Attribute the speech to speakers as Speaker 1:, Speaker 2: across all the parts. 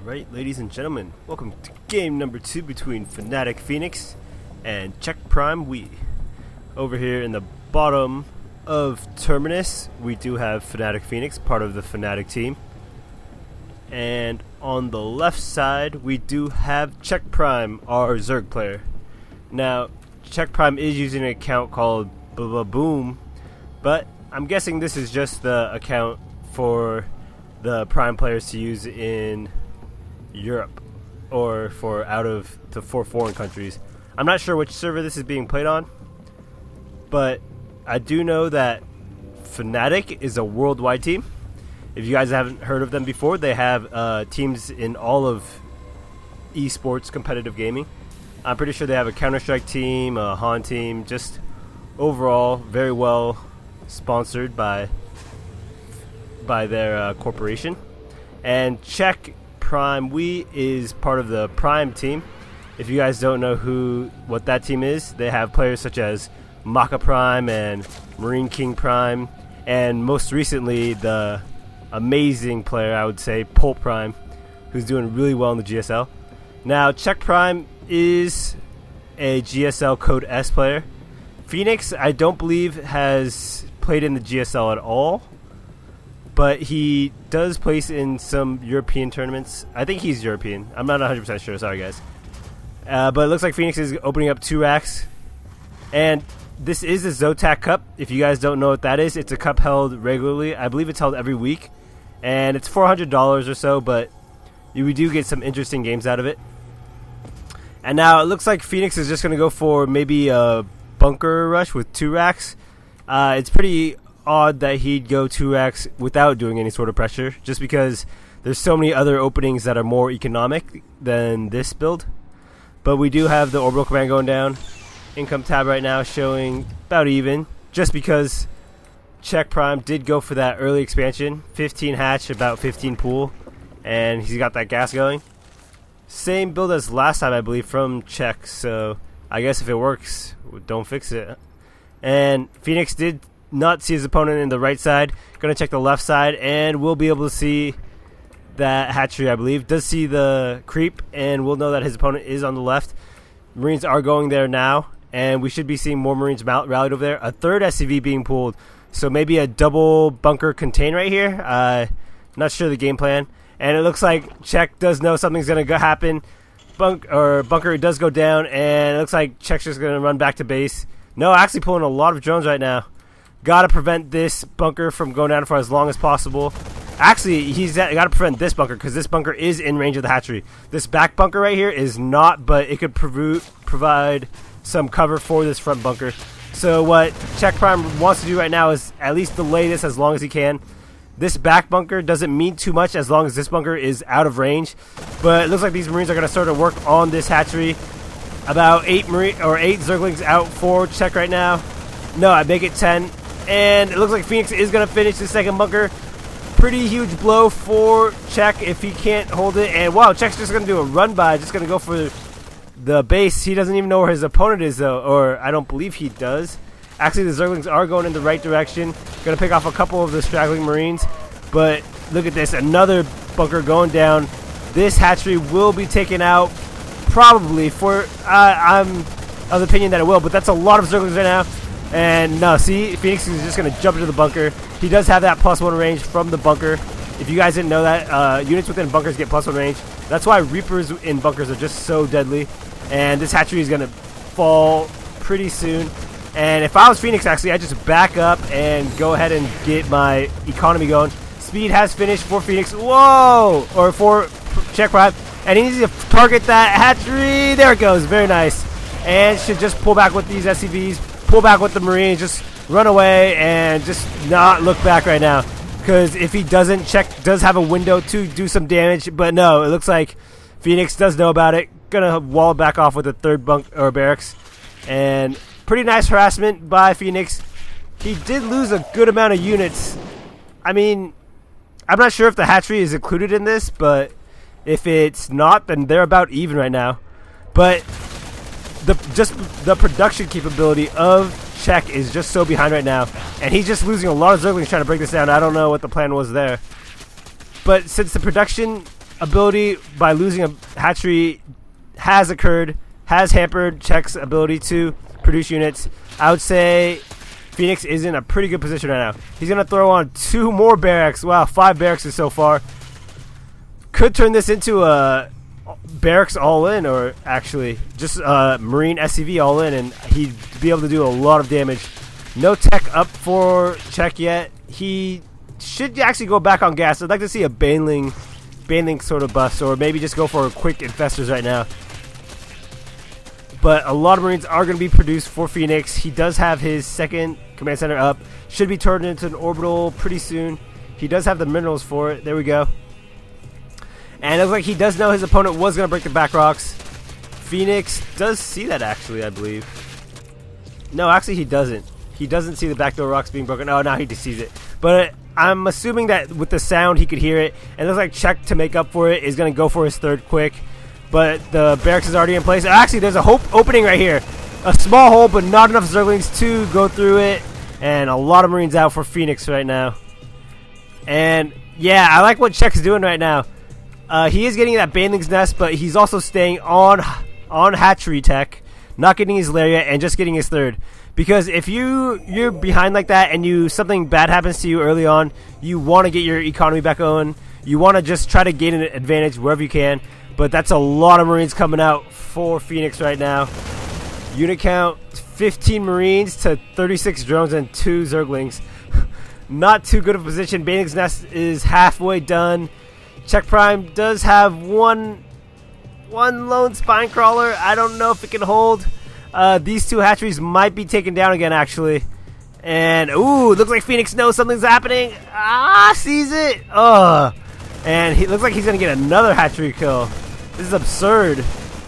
Speaker 1: Alright, ladies and gentlemen, welcome to game number 2 between fnaticFenix and checkPrimeWe. Over here in the bottom of Terminus, we do have fnaticFenix, part of the Fnatic team. And on the left side, we do have checkPrime, our Zerg player. Now, checkPrime is using an account called Boom, but I'm guessing this is just the account for the Prime players to use in Europe or for out of the 4 foreign countries. I'm not sure which server this is being played on, but I do know that Fnatic is a worldwide team. If you guys haven't heard of them before, they have teams in all of esports competitive gaming. I'm pretty sure they have a Counter-Strike team, a Han team, just overall very well sponsored by their corporation. And checkPrimeWe is part of the Prime team. If you guys don't know what that team is, they have players such as Maka Prime and Marine King Prime, and most recently the amazing player, I would say, Pulp Prime, who's doing really well in the GSL. Now, checkPrime is a GSL Code S player. Phoenix, I don't believe, has played in the GSL at all, but he does place in some European tournaments. I think he's European. I'm not 100% sure. Sorry, guys. But it looks like Phoenix is opening up 2 racks. And this is the Zotac Cup. If you guys don't know what that is, it's a cup held regularly. I believe it's held every week. And it's $400 or so, but we do get some interesting games out of it. And now it looks like Phoenix is just going to go for maybe a bunker rush with 2 racks. It's pretty odd that he'd go 2 racks without doing any sort of pressure, just because there's so many other openings that are more economic than this build. But we do have the orbital command going down. Income tab right now showing about even, just because checkPrime did go for that early expansion, 15 hatch, about 15 pool, and he's got that gas going. Same build as last time, I believe, from check, so I guess if it works, don't fix it. And Phoenix did not see his opponent in the right side. Gonna check the left side, and we'll be able to see that hatchery, I believe. Does see the creep, and we'll know that his opponent is on the left. Marines are going there now, and we should be seeing more Marines rallied over there. A third SCV being pulled, so maybe a double bunker contain right here. Not sure the game plan. And it looks like check does know something's gonna happen. Bunker does go down, and it looks like check's just gonna run back to base. No, actually pulling a lot of drones right now. Gotta prevent this bunker from going down for as long as possible. Actually, he's gotta prevent this bunker, because this bunker is in range of the hatchery. This back bunker right here is not, but it could provide some cover for this front bunker. So what checkPrime wants to do right now is at least delay this as long as he can. This back bunker doesn't mean too much as long as this bunker is out of range. But it looks like these Marines are going to start to work on this hatchery. About 8 Zerglings out for check right now. No, I make it 10. And it looks like Phoenix is going to finish the second bunker. Pretty huge blow for check if he can't hold it. And wow, check's just going to do a run by. Just going to go for the base. He doesn't even know where his opponent is, though. Or I don't believe he does. Actually, the Zerglings are going in the right direction. Going to pick off a couple of the straggling Marines. But look at this. Another bunker going down. This hatchery will be taken out. Probably. I'm of the opinion that it will. But that's a lot of Zerglings right now. And no, see? Phoenix is just going to jump into the bunker. He does have that +1 range from the bunker. If you guys didn't know that, units within bunkers get +1 range. That's why Reapers in bunkers are just so deadly. And this hatchery is going to fall pretty soon. And if I was Phoenix, actually, I'd just back up and go ahead and get my economy going. Speed has finished for Phoenix. Whoa! Or for checkPrime. And he needs to target that hatchery. There it goes. Very nice. And should just pull back with these SCVs. Pull back with the Marines. Just run away and just not look back right now. Because if he doesn't, check does have a window to do some damage. But no, it looks like Phoenix does know about it. Gonna wall back off with a third barracks. And pretty nice harassment by Phoenix. He did lose a good amount of units. I mean, I'm not sure if the hatchery is included in this, but if it's not, then they're about even right now. But the production capability of check is just so behind right now, and he's just losing a lot of Zerglings trying to break this down. I don't know what the plan was there. But since the production ability by losing a hatchery has occurred, has hampered Check's ability to produce units. I would say Phoenix is in a pretty good position right now. He's going to throw on 2 more barracks. Wow, 5 barracks so far. Could turn this into a barracks all-in, or actually just a Marine SCV all-in, and he'd be able to do a lot of damage. No tech up for Check yet. He should actually go back on gas. I'd like to see a Baneling sort of bust, or maybe just go for quick infestors right now. But a lot of Marines are going to be produced for Phoenix. He does have his second command center up. Should be turned into an orbital pretty soon. He does have the minerals for it. There we go. And it looks like he does know his opponent was going to break the back rocks. Phoenix does see that, actually, I believe. No, actually he doesn't. He doesn't see the backdoor rocks being broken. Oh, now he just sees it. But I'm assuming that with the sound he could hear it. And it looks like Check, to make up for it, is going to go for his third quick. But the barracks is already in place. Actually, there's a opening right here. A small hole, but not enough Zerglings to go through it. And a lot of Marines out for Phoenix right now. And yeah, I like what Check's doing right now. He is getting that Baneling's Nest, but he's also staying on hatchery tech, not getting his Laria, and just getting his third. Because if you're behind like that and something bad happens to you early on, you want to get your economy back on. You want to just try to gain an advantage wherever you can. But that's a lot of Marines coming out for Phoenix right now. Unit count, 15 Marines to 36 drones and 2 Zerglings. Not too good of a position. Baneling's Nest is halfway done. checkPrime does have one lone spine crawler. I don't know if it can hold. These 2 hatcheries might be taken down again, actually. And, ooh, looks like Phoenix knows something's happening. Sees it. And he looks like he's going to get another hatchery kill. This is absurd.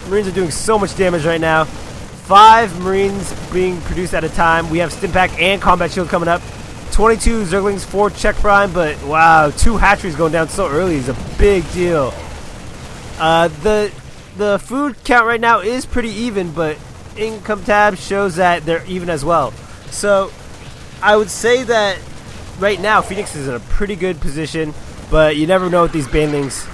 Speaker 1: Marines are doing so much damage right now. 5 Marines being produced at a time. We have Stimpack and Combat Shield coming up. 22 Zerglings for checkPrime, but wow, 2 hatcheries going down so early is a big deal. The food count right now is pretty even, but income tab shows that they're even as well. So I would say that right now Phoenix is in a pretty good position, but you never know with these Banelings.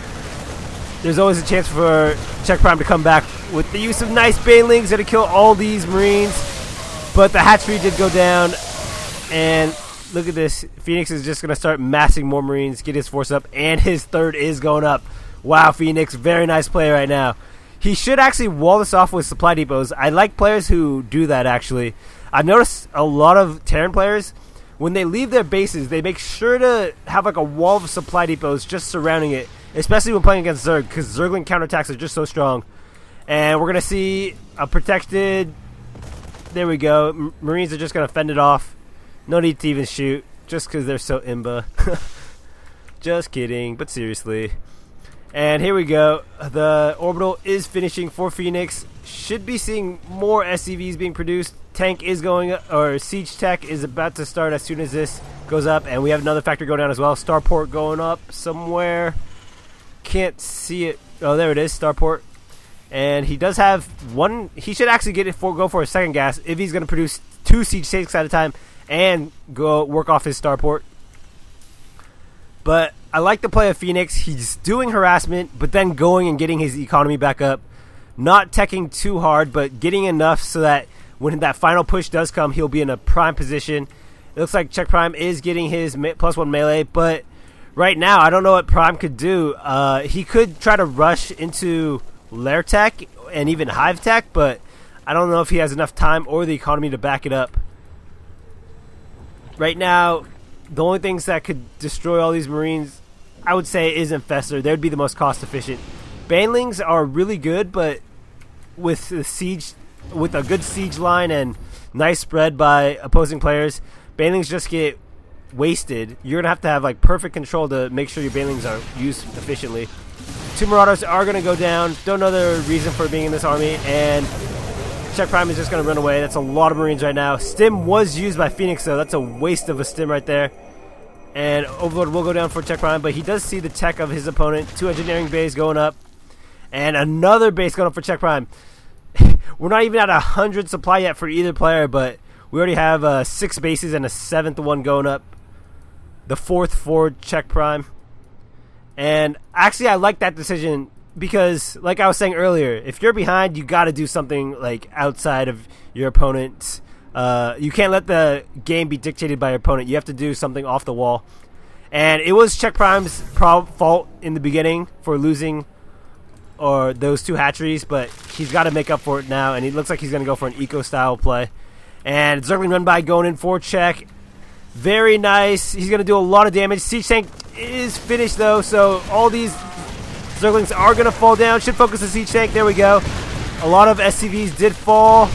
Speaker 1: There's always a chance for checkPrime to come back with the use of nice Banelings that kill all these Marines. But the hatchery did go down, and look at this. Phoenix is just going to start massing more Marines, get his force up, and his third is going up. Wow, Phoenix, very nice play right now. He should actually wall this off with supply depots. I like players who do that, actually. I've noticed a lot of Terran players, when they leave their bases, they make sure to have like a wall of supply depots just surrounding it, especially when playing against Zerg, because Zergling counterattacks are just so strong. And we're going to see a protected... There we go. Marines are just going to fend it off. No need to even shoot, just because they're so imba. Just kidding, but seriously. And here we go. The orbital is finishing for Phoenix. Should be seeing more SCVs being produced. Tank is going, or Siege Tech is about to start as soon as this goes up. And we have another factory going down as well. Starport going up somewhere. Can't see it. Oh, there it is, Starport. And he does have one. He should actually go for a second gas if he's going to produce 2 Siege Tanks at a time and go work off his Starport. But I like the play of Phoenix. He's doing harassment, but then going and getting his economy back up. Not teching too hard, but getting enough so that when that final push does come, he'll be in a prime position. It looks like checkPrime is getting his +1 melee, but right now I don't know what Prime could do. He could try to rush into Lair Tech and even Hive Tech, but I don't know if he has enough time or the economy to back it up. Right now, the only things that could destroy all these Marines, I would say, is Infestor. They would be the most cost efficient. Banelings are really good, but with the siege, with a good siege line and nice spread by opposing players, Banelings just get wasted. You're gonna have to have like perfect control to make sure your Banelings are used efficiently. 2 Marauders are gonna go down. Don't know the reason for being in this army, and checkPrime is just gonna run away. That's a lot of Marines right now. Stim was used by Phoenix, though. That's a waste of a Stim right there. And Overlord will go down for checkPrime, but he does see the tech of his opponent. 2 engineering bays going up, and another base going up for checkPrime. We're not even at 100 supply yet for either player, but we already have 6 bases and a 7th one going up. The 4th for checkPrime. And actually, I like that decision because, like I was saying earlier, if you're behind, you got to do something like outside of your opponent. You can't let the game be dictated by your opponent. You have to do something off the wall. And it was checkPrime's fault in the beginning for losing those 2 hatcheries, but he's got to make up for it now, and it looks like he's going to go for an eco-style play. And Zergling run by going in for check. Very nice. He's going to do a lot of damage. Siege Tank is finished, though, so all these Zerglings are going to fall down. Should focus the Siege Tank. There we go. A lot of SCVs did fall,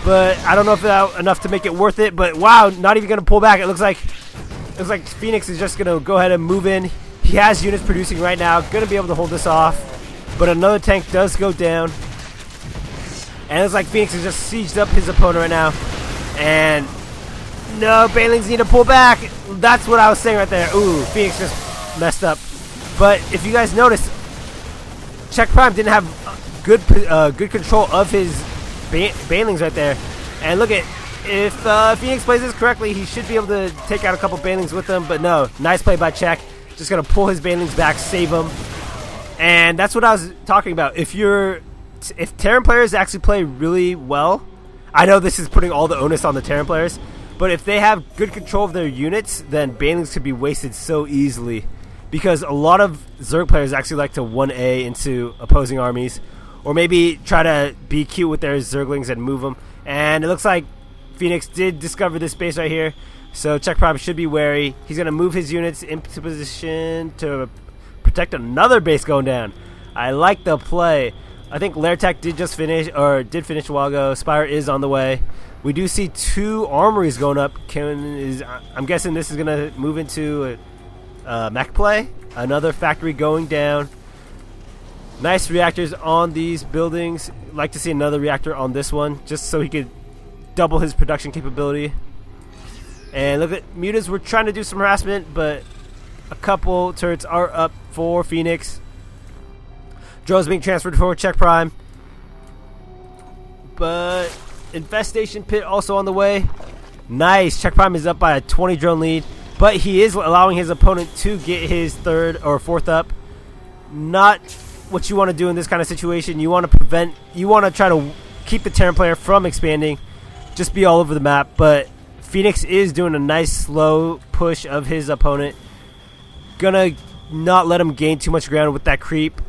Speaker 1: but I don't know if that enough to make it worth it. But wow, not even going to pull back. It looks like Phoenix is just going to go ahead and move in. He has units producing right now. Going to be able to hold this off. But another tank does go down. And it looks like Phoenix has just sieged up his opponent right now. And no, Banelings need to pull back. That's what I was saying right there. Ooh, Phoenix just messed up. But if you guys notice, checkPrime didn't have good control of his Banelings right there. And look at, if Phoenix plays this correctly, he should be able to take out a couple Banelings with him. But no, nice play by Check. Just going to pull his Banelings back, save him. And that's what I was talking about. If Terran players actually play really well, I know this is putting all the onus on the Terran players, but if they have good control of their units, then Banelings could be wasted so easily. Because a lot of Zerg players actually like to 1A into opposing armies, or maybe try to be cute with their Zerglings and move them. And it looks like Phoenix did discover this base right here, so checkPrime should be wary. He's going to move his units into position to protect another base going down. I like the play. I think Lairtech did finish a while ago. Spire is on the way. We do see 2 armories going up. I'm guessing this is going to move into a mech play. Another factory going down. Nice reactors on these buildings. Like to see another reactor on this one, just so he could double his production capability. And look at Mutas. We're trying to do some harassment, but a couple turrets are up for Phoenix. Drones being transferred for checkPrime. But Infestation Pit also on the way. Nice. checkPrime is up by a 20 drone lead. But he is allowing his opponent to get his 3rd or 4th up. Not what you want to do in this kind of situation. You want to try to keep the Terran player from expanding. Just be all over the map. But Phoenix is doing a nice slow push of his opponent. Gonna not let him gain too much ground with that creep.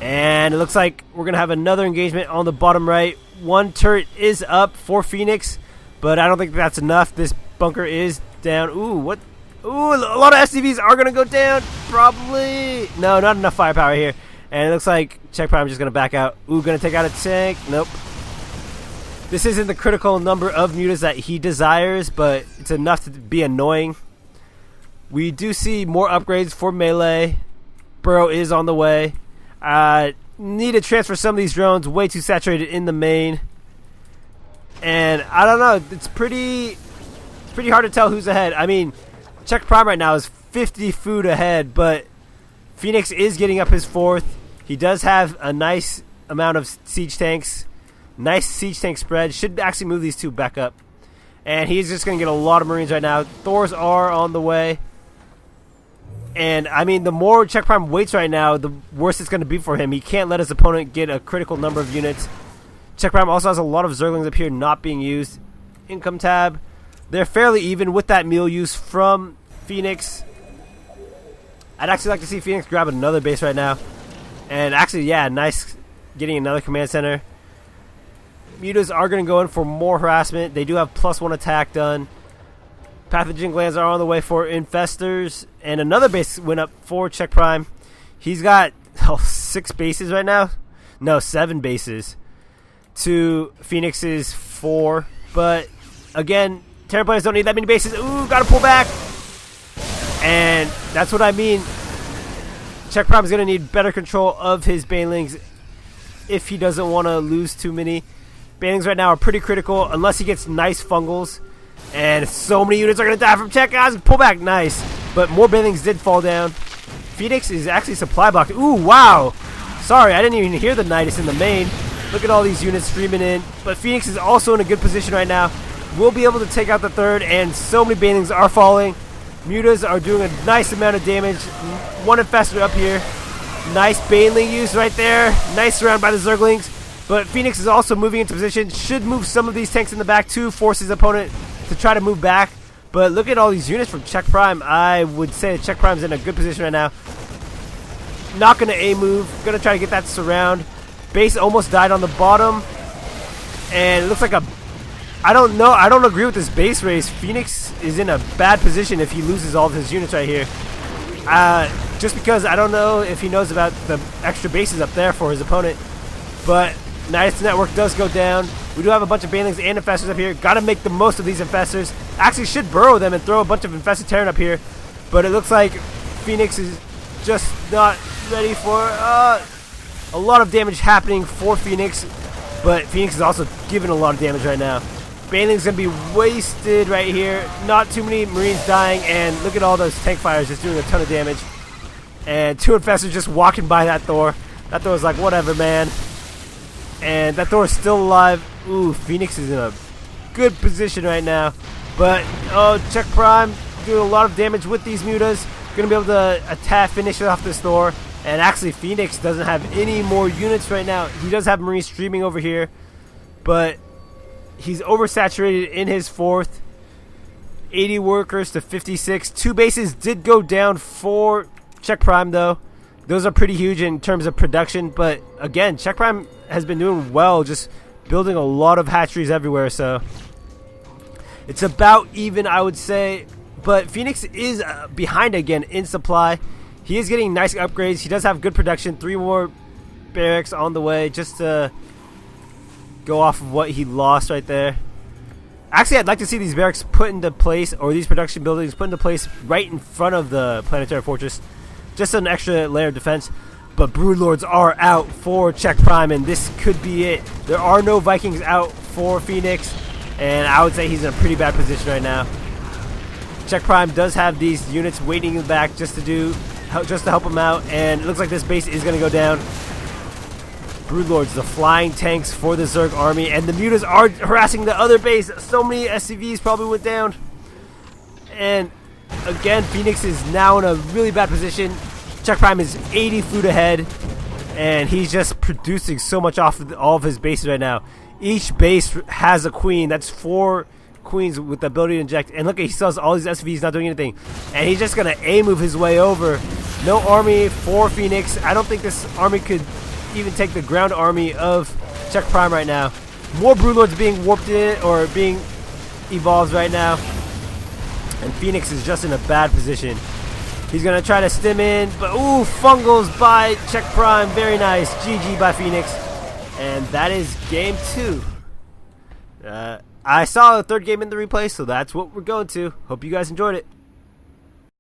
Speaker 1: And it looks like we're gonna have another engagement on the bottom right. 1 turret is up for Phoenix, but I don't think that's enough. This bunker is down. Ooh, what? Ooh, a lot of SCVs are gonna go down. Probably. No, not enough firepower here. And it looks like checkPrime is just gonna back out. Ooh, gonna take out a tank. Nope. This isn't the critical number of mutas that he desires, but it's enough to be annoying. We do see more upgrades for melee. Burrow is on the way. Need to transfer some of these drones. Way too saturated in the main. And I don't know. It's pretty hard to tell who's ahead. I mean, checkPrime right now is 50 food ahead, but Phoenix is getting up his 4th. He does have a nice amount of siege tanks. Nice siege tank spread. Should actually move these 2 back up. And he's just going to get a lot of Marines right now. Thors are on the way. And, I mean, the more checkPrime waits right now, the worse it's going to be for him. He can't let his opponent get a critical number of units. checkPrime also has a lot of Zerglings up here not being used. Income tab. They're fairly even with that meal use from Phoenix. I'd actually like to see Phoenix grab another base right now. And actually, yeah, nice getting another command center. Mutas are going to go in for more harassment. They do have +1 attack done. Pathogen glands are on the way for infestors. And another base went up for checkPrime. He's got 6 bases right now. No, 7 bases to Phoenix's 4. But again, Terran players don't need that many bases. Ooh, gotta pull back. And that's what I mean. checkPrime is going to need better control of his Banelings if he doesn't want to lose too many. Banelings right now are pretty critical unless he gets nice fungals. And so many units are going to die from check. Guys, pull back. Nice. But more Banelings did fall down. Phoenix is actually supply blocked. Ooh, wow. Sorry, I didn't even hear the Nidus in the main. Look at all these units streaming in. But Phoenix is also in a good position right now. We'll be able to take out the 3rd. And so many Banelings are falling. Mutas are doing a nice amount of damage. One infestor up here. Nice baneling use right there. Nice surround by the Zerglings. But Phoenix is also moving into position. Should move some of these tanks in the back to force his opponent to try to move back. But look at all these units from checkPrime. I would say that checkPrime's in a good position right now. Not going to A move. Going to try to get that surround. Base almost died on the bottom. And it looks like a... I don't know. I don't agree with this base race. Phoenix is in a bad position if he loses all of his units right here. Just because I don't know if he knows about the extra bases up there for his opponent. But Nice network does go down. We do have a bunch of banelings and infestors up here. Gotta make the most of these infestors. Actually should burrow them and throw a bunch of infested Terran up here. But it looks like Phoenix is just not ready for a lot of damage happening for Phoenix. But Phoenix is also giving a lot of damage right now. Baneling's gonna be wasted right here. Not too many Marines dying, and look at all those tank fires just doing a ton of damage. And two infestors just walking by that Thor. That Thor's like, whatever, man. And that Thor is still alive. Ooh, Phoenix is in a good position right now. But, oh, checkPrime doing a lot of damage with these mutas. Gonna be able to attack, finish off this Thor. And actually, Phoenix doesn't have any more units right now. He does have Marines streaming over here. But he's oversaturated in his fourth. 80 workers to 56. 2 bases did go down for checkPrime, though. Those are pretty huge in terms of production. But, again, checkPrime has been doing well, just building a lot of hatcheries everywhere. So it's about even, I would say. But Phoenix is behind again in supply. He is getting nice upgrades. He does have good production. 3 more barracks on the way, just to go off of what he lost right there. Actually, I'd like to see these barracks put into place, or these production buildings put into place right in front of the planetary fortress. Just an extra layer of defense. But Broodlords are out for checkPrime, and this could be it. There are no Vikings out for Phoenix, and I would say he's in a pretty bad position right now. checkPrime does have these units waiting in the back just to help him out, and it looks like this base is going to go down. Broodlords, the flying tanks for the Zerg army, and the mutas are harassing the other base. So many SCVs probably went down. And again, Phoenix is now in a really bad position. checkPrime is 80 food ahead, and he's just producing so much off of all of his bases right now. Each base has a queen. That's 4 queens with the ability to inject. And look, he still has all these SCVs not doing anything. And he's just going to A-move his way over. No army for Phoenix. I don't think this army could even take the ground army of checkPrime right now. More Broodlords being warped in, or being evolved right now. And Phoenix is just in a bad position. He's going to try to stim in, but ooh, fungals by checkPrime. Very nice. GG by Phoenix. And that is game 2. I saw a third game in the replay, so that's what we're going to. Hope you guys enjoyed it.